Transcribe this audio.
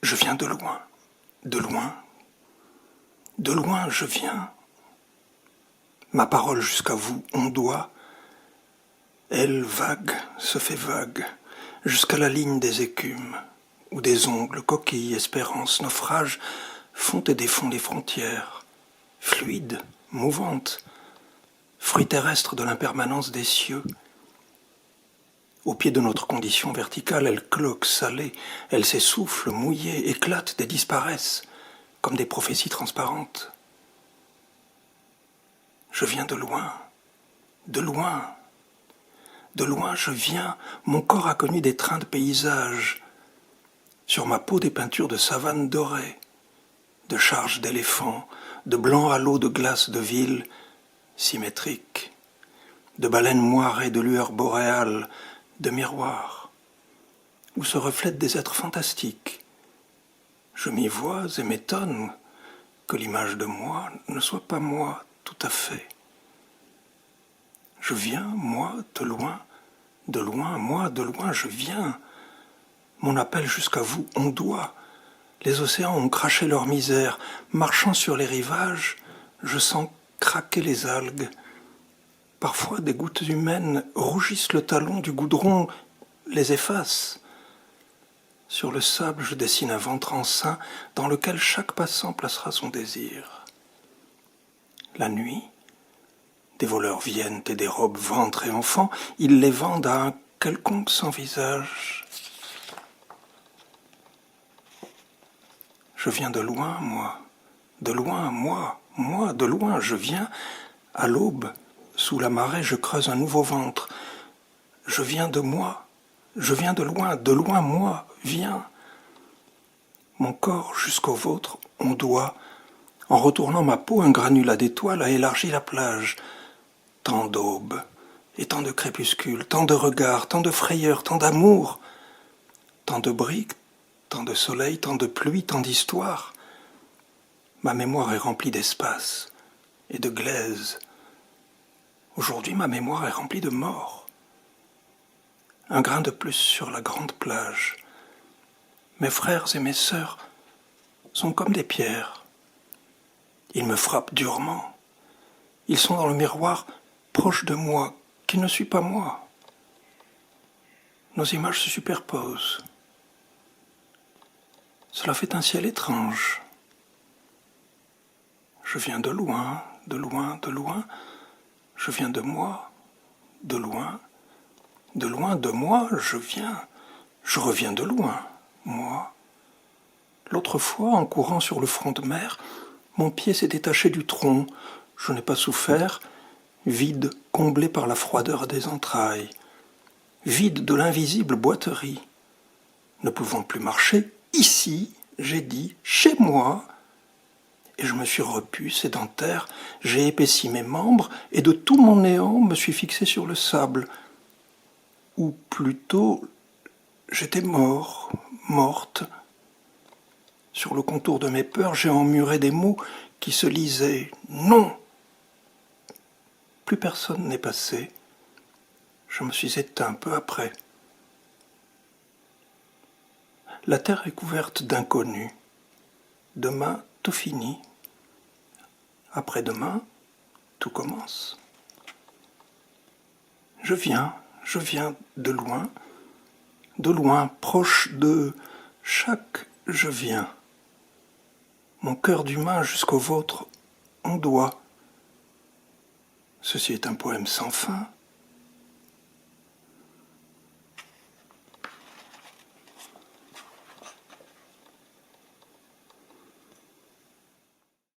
Je viens de loin, de loin, de loin je viens. Ma parole jusqu'à vous ondoie, elle vague se fait vague, jusqu'à la ligne des écumes, où des ongles, coquilles, espérances, naufrages font et défont les frontières, fluides, mouvantes, fruits terrestres de l'impermanence des cieux. Au pied de notre condition verticale, elles cloquent salées, elles s'essoufflent, mouillées, éclatent et disparaissent, comme des prophéties transparentes. Je viens de loin, de loin, de loin je viens, mon corps a connu des trains de paysages, sur ma peau des peintures de savane dorée, de charges d'éléphants, de blancs halos de glace de ville, symétriques, de baleines moirées de lueurs boréales, de miroirs, où se reflètent des êtres fantastiques. Je m'y vois et m'étonne que l'image de moi ne soit pas moi tout à fait. Je viens, moi, de loin, moi, de loin, je viens. Mon appel jusqu'à vous ondoie. Les océans ont craché leur misère. Marchant sur les rivages, je sens craquer les algues. Parfois, des gouttes humaines rougissent le talon du goudron, les effacent. Sur le sable, je dessine un ventre enceint dans lequel chaque passant placera son désir. La nuit, des voleurs viennent et dérobent ventre et enfants, ils les vendent à un quelconque sans visage. Je viens de loin, moi, de loin, moi, de loin, je viens. À l'aube, sous la marée, je creuse un nouveau ventre. Je viens de moi, je viens de loin, moi, viens. Mon corps jusqu'au vôtre ondoie. En retournant ma peau, un granulat d'étoiles a élargi la plage. Tant d'aubes et tant de crépuscules, tant de regards, tant de frayeurs, tant d'amour, tant de briques, tant de soleil, tant de pluie, tant d'histoires. Ma mémoire est remplie d'espace et de glaise. Aujourd'hui, ma mémoire est remplie de morts. Un grain de plus sur la grande plage. Mes frères et mes sœurs sont comme des pierres. Ils me frappent durement. Ils sont dans le miroir, proches de moi, qui ne suis pas moi. Nos images se superposent. Cela fait un ciel étrange. Je viens de loin, de loin, de loin. Je viens de moi, de loin, de moi, je viens. Je reviens de loin, moi. L'autre fois, en courant sur le front de mer, mon pied s'est détaché du tronc. Je n'ai pas souffert, vide comblé par la froideur des entrailles, vide de l'invisible boiterie. Ne pouvant plus marcher, ici, j'ai dit, chez moi, et je me suis repu, sédentaire, j'ai épaissi mes membres, et de tout mon néant me suis fixé sur le sable. Ou plutôt, j'étais mort, morte. Sur le contour de mes peurs, j'ai emmuré des mots qui se lisaient « Non ». Plus personne n'est passé. Je me suis éteint peu après. La terre est couverte d'inconnus. Demain, tout finit. Après-demain, tout commence. Je viens de loin, proche de chaque je viens. Mon cœur d'humain jusqu'au vôtre ondoie. Ceci est un poème sans fin.